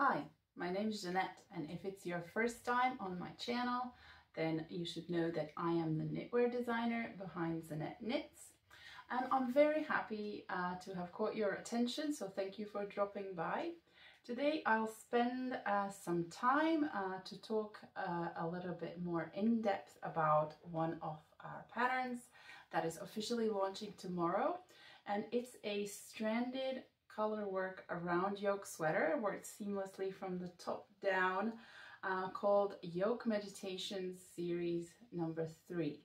Hi, my name is Zanete, and if it's your first time on my channel, then you should know that I am the knitwear designer behind Zanete Knits. And I'm very happy to have caught your attention, so thank you for dropping by. Today I'll spend some time to talk a little bit more in depth about one of our patterns that is officially launching tomorrow, and it's a stranded color work around yoke sweater, worked seamlessly from the top down, called Yoke Mediation Series number 3.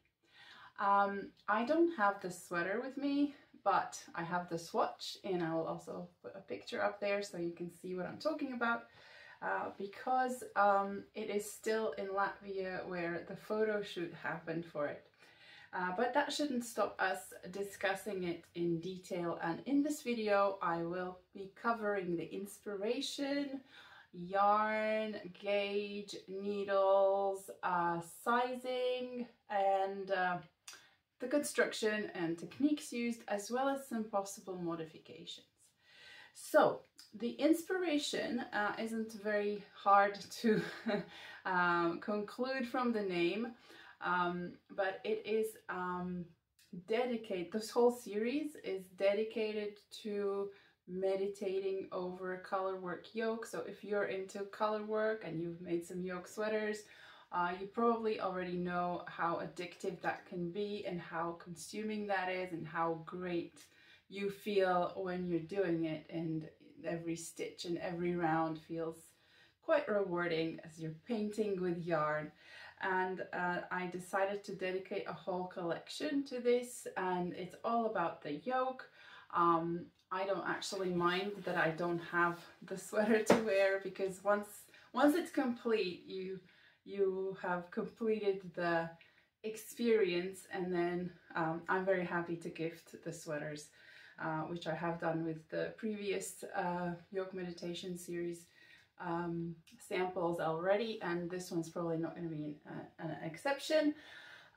I don't have the sweater with me, but I have the swatch, and I will also put a picture up there so you can see what I'm talking about, because it is still in Latvia where the photo shoot happened for it. But that shouldn't stop us discussing it in detail, and in this video I will be covering the inspiration, yarn, gauge, needles, sizing, and the construction and techniques used, as well as some possible modifications. So the inspiration isn't very hard to conclude from the name. But it is dedicated, this whole series is dedicated to meditating over color work yoke. So if you're into color work and you've made some yoke sweaters, you probably already know how addictive that can be and how consuming that is and how great you feel when you're doing it, and every stitch and every round feels quite rewarding as you're painting with yarn. And I decided to dedicate a whole collection to this, and it's all about the yoke. I don't actually mind that I don't have the sweater to wear, because once it's complete, you have completed the experience, and then I'm very happy to gift the sweaters, which I have done with the previous Yoke Mediation Series samples already, and this one's probably not going to be an exception,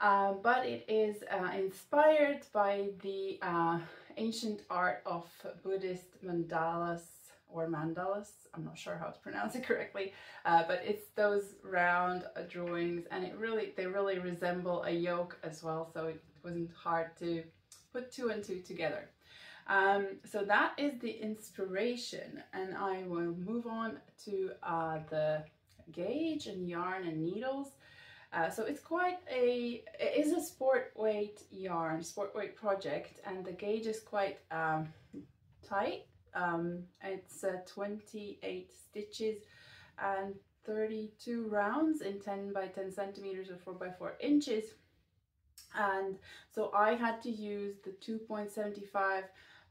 but it is inspired by the ancient art of Buddhist mandalas, or mandalas, I'm not sure how to pronounce it correctly, but it's those round drawings, and they really resemble a yoke as well, so it wasn't hard to put two and two together. So that is the inspiration, and I will move on to the gauge and yarn and needles. So it's it is a sport weight yarn, sport weight project, and the gauge is quite tight. It's 28 stitches and 32 rounds in 10 by 10 centimeters or 4 by 4 inches. And so I had to use the 2.75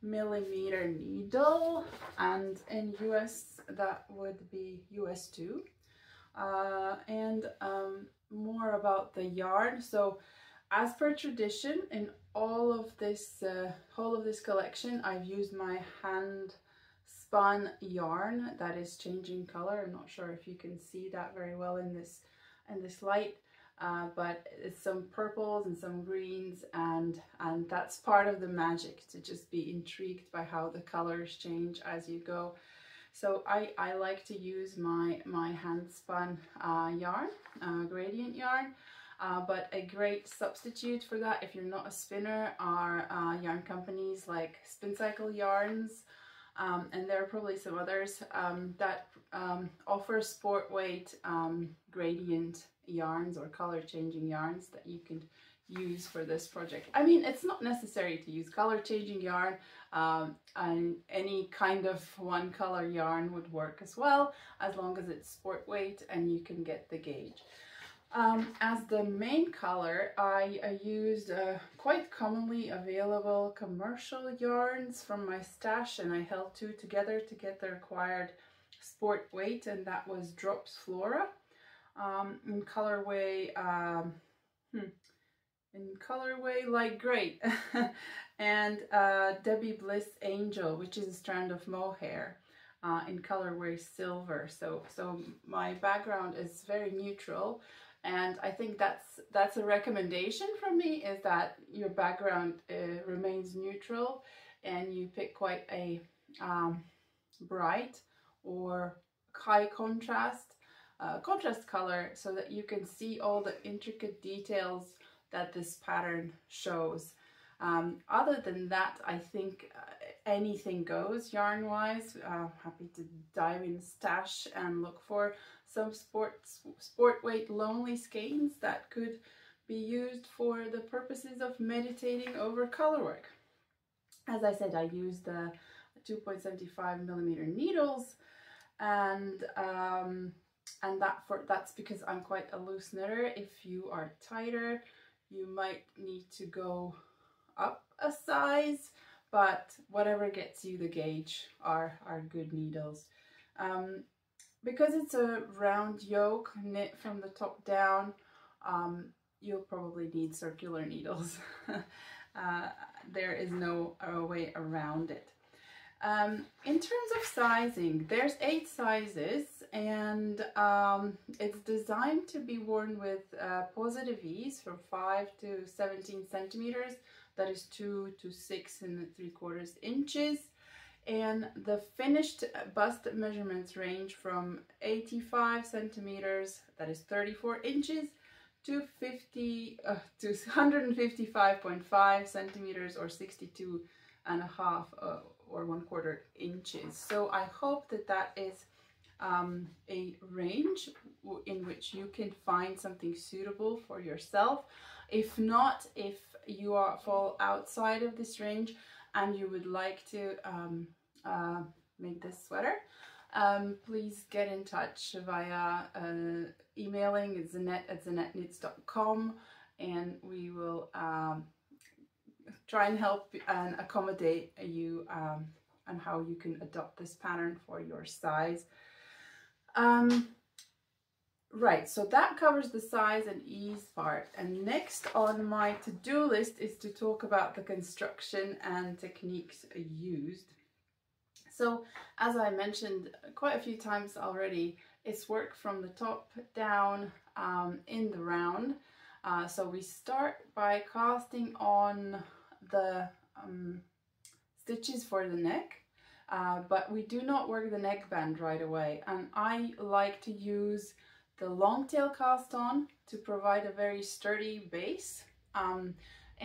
millimeter needle, and in US that would be US 2. And more about the yarn. So as per tradition, in all of this whole of this collection, I've used my hand spun yarn that is changing color. I'm not sure if you can see that very well in this light. But it's some purples and some greens, and that's part of the magic, to just be intrigued by how the colors change as you go. So I like to use my hand spun yarn, gradient yarn, but a great substitute for that, if you're not a spinner, are yarn companies like Spin Cycle Yarns, and there are probably some others that offer sport weight gradient yarns or color changing yarns that you can use for this project. I mean, it's not necessary to use color changing yarn, and any kind of one color yarn would work as well, as long as it's sport weight and you can get the gauge. As the main color, I used quite commonly available commercial yarns from my stash, and I held two together to get the required sport weight, and that was Drops Flora in colorway light gray, and Debbie Bliss Angel, which is a strand of Mohair, in colorway silver. So my background is very neutral, and I think that's a recommendation from me, is that your background remains neutral, and you pick quite a bright or high contrast color so that you can see all the intricate details that this pattern shows. Other than that, I think anything goes yarn wise. Happy to dive in stash and look for some sport weight lonely skeins that could be used for the purposes of meditating over color work. As I said, I use the 2.75mm needles, and that's because I'm quite a loose knitter. If you are tighter, you might need to go up a size, but whatever gets you the gauge are good needles. Because it's a round yoke knit from the top down, you'll probably need circular needles. There is no way around it. In terms of sizing, there's 8 sizes, and it's designed to be worn with positive ease from 5 to 17 centimeters. That is 2 to 6 3/4 inches. And the finished bust measurements range from 85 centimeters, that is 34 inches, to 155.5 centimeters or 62.5 or 1/4 inches. So I hope that that is a range in which you can find something suitable for yourself. If not, if you fall outside of this range and you would like to make this sweater, please get in touch via emailing zanete@zaneteknits.com, and we will try and help and accommodate you on how you can adopt this pattern for your size. Right, so that covers the size and ease part, and next on my to-do list is to talk about the construction and techniques used. So as I mentioned quite a few times already, it's work from the top down in the round. So we start by casting on the stitches for the neck, but we do not work the neckband right away, and I like to use the long tail cast on to provide a very sturdy base.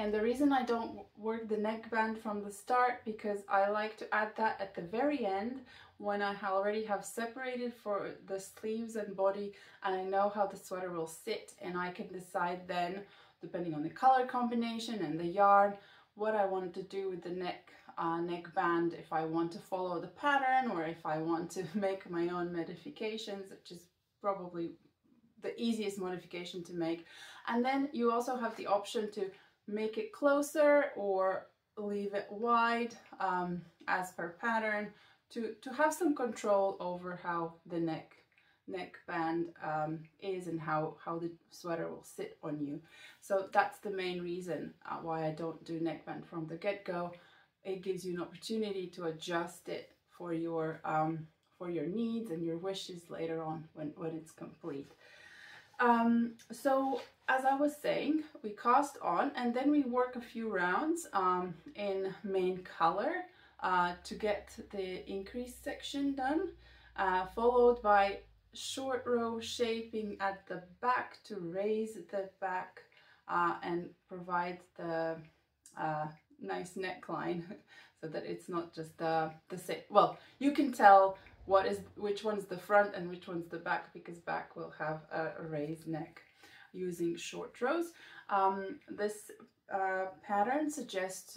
And the reason I don't work the neckband from the start, because I like to add that at the very end when I already have separated for the sleeves and body, and I know how the sweater will sit, and I can decide then, depending on the color combination and the yarn, what I want to do with the neckband, if I want to follow the pattern or if I want to make my own modifications, which is probably the easiest modification to make. And then you also have the option to make it closer or leave it wide as per pattern, to have some control over how the neckband is and how the sweater will sit on you. So that's the main reason why I don't do neckband from the get-go. It gives you an opportunity to adjust it for your needs and your wishes later on when it's complete. So as I was saying, we cast on and then we work a few rounds in main color to get the increased section done, followed by short row shaping at the back to raise the back and provide the nice neckline so that it's not just the same. Well, you can tell which one's the front and which one's the back, because back will have a raised neck using short rows. This pattern suggests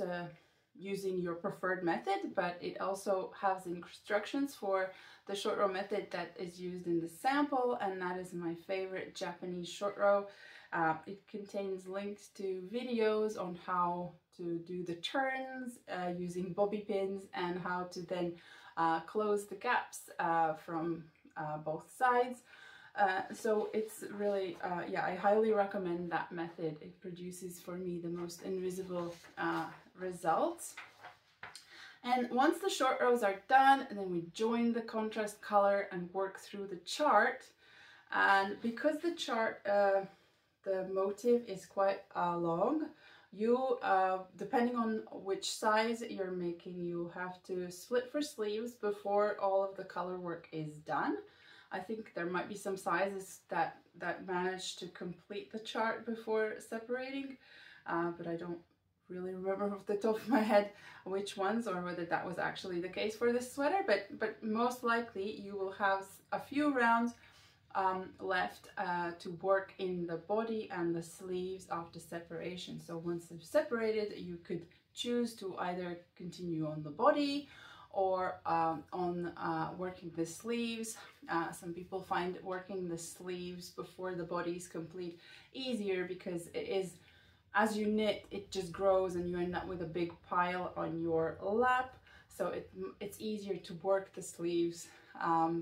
using your preferred method, but it also has instructions for the short row method that is used in the sample, and that is my favorite Japanese short row. It contains links to videos on how to do the turns using bobby pins and how to then close the gaps from both sides. So it's really, yeah, I highly recommend that method. It produces for me the most invisible results. And once the short rows are done, then we join the contrast color and work through the chart. And because the chart, the motif is quite long, you, depending on which size you're making, you have to split for sleeves before all of the color work is done. I think there might be some sizes that manage to complete the chart before separating, but I don't really remember off the top of my head which ones or whether that was actually the case for this sweater, but most likely you will have a few rounds left to work in the body and the sleeves after separation. So once they've separated, you could choose to either continue on the body or on working the sleeves. Some people find working the sleeves before the body is complete easier, because it is, as you knit, it just grows and you end up with a big pile on your lap. So it's easier to work the sleeves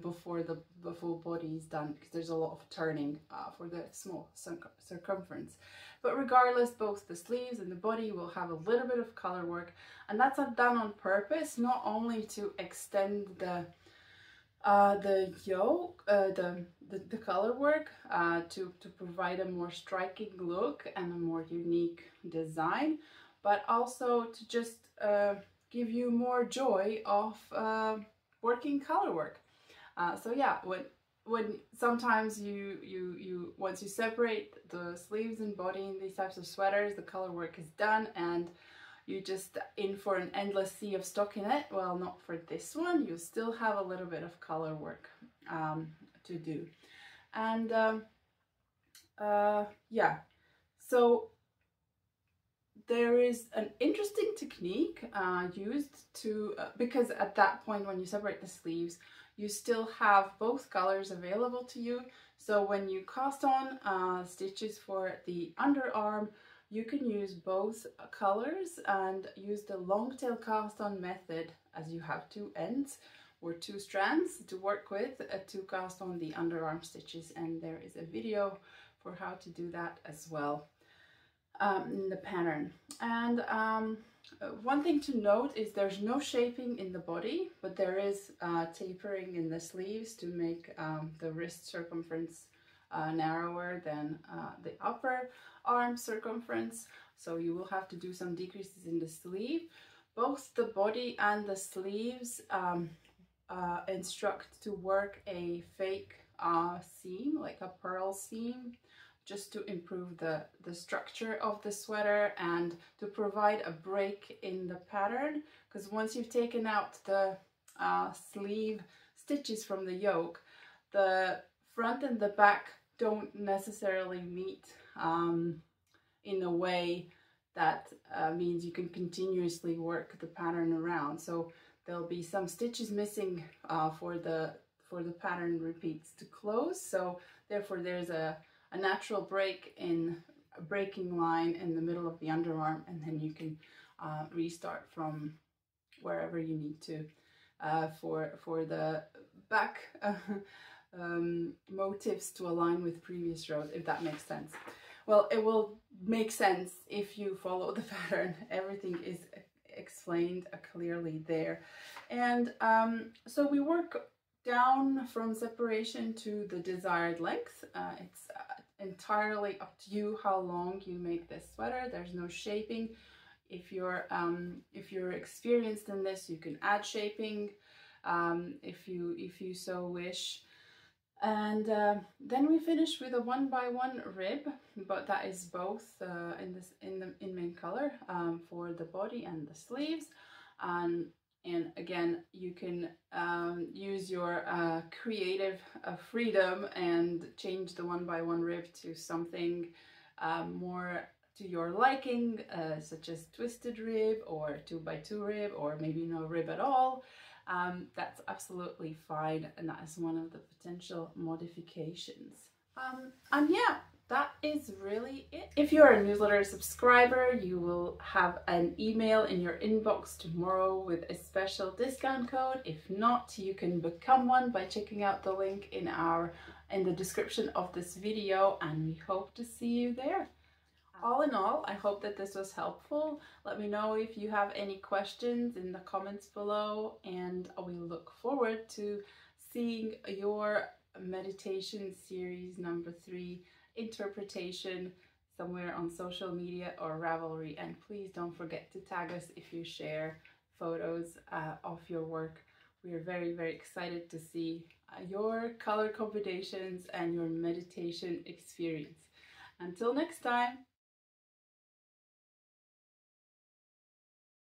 before the full body is done, because there's a lot of turning for the small circumference. But regardless, both the sleeves and the body will have a little bit of color work, and that's done on purpose, not only to extend the yoke, the color work, to provide a more striking look and a more unique design, but also to just give you more joy of working color work. So yeah, when sometimes you once you separate the sleeves and body in these types of sweaters, the color work is done and you just in for an endless sea of stockinette. Well, not for this one. You still have a little bit of color work to do. And yeah, so there is an interesting technique used to, because at that point when you separate the sleeves, you still have both colors available to you. So when you cast on stitches for the underarm, you can use both colors and use the long tail cast on method, as you have two ends or two strands to work with to cast on the underarm stitches. And there is a video for how to do that as well in the pattern. And one thing to note is there's no shaping in the body, but there is tapering in the sleeves to make the wrist circumference narrower than the upper arm circumference. So you will have to do some decreases in the sleeve. Both the body and the sleeves instruct to work a fake seam, like a purl seam, just to improve the structure of the sweater and to provide a break in the pattern, because once you've taken out the sleeve stitches from the yoke, the front and the back don't necessarily meet in a way that means you can continuously work the pattern around. So there'll be some stitches missing for the pattern repeats to close. So therefore there's a natural breaking line in the middle of the underarm, and then you can restart from wherever you need to for the back motifs to align with previous rows, if that makes sense. Well, it will make sense if you follow the pattern. Everything is explained clearly there. And so we work down from separation to the desired length. It's entirely up to you how long you make this sweater. There's no shaping. If you're experienced in this, you can add shaping if you so wish. And then we finish with a 1x1 rib, but that is both in main color for the body and the sleeves. And again, you can use your creative freedom and change the 1x1 rib to something more to your liking, such as twisted rib or 2x2 rib, or maybe no rib at all. That's absolutely fine, and that is one of the potential modifications. And yeah, that is really it. If you're a newsletter subscriber, you will have an email in your inbox tomorrow with a special discount code. If not, you can become one by checking out the link in the description of this video, and we hope to see you there. All in all, I hope that this was helpful. Let me know if you have any questions in the comments below, and we look forward to seeing your meditation series number 3 interpretation somewhere on social media or Ravelry. And please don't forget to tag us if you share photos of your work. We are very, very excited to see your color combinations and your meditation experience. Until next time.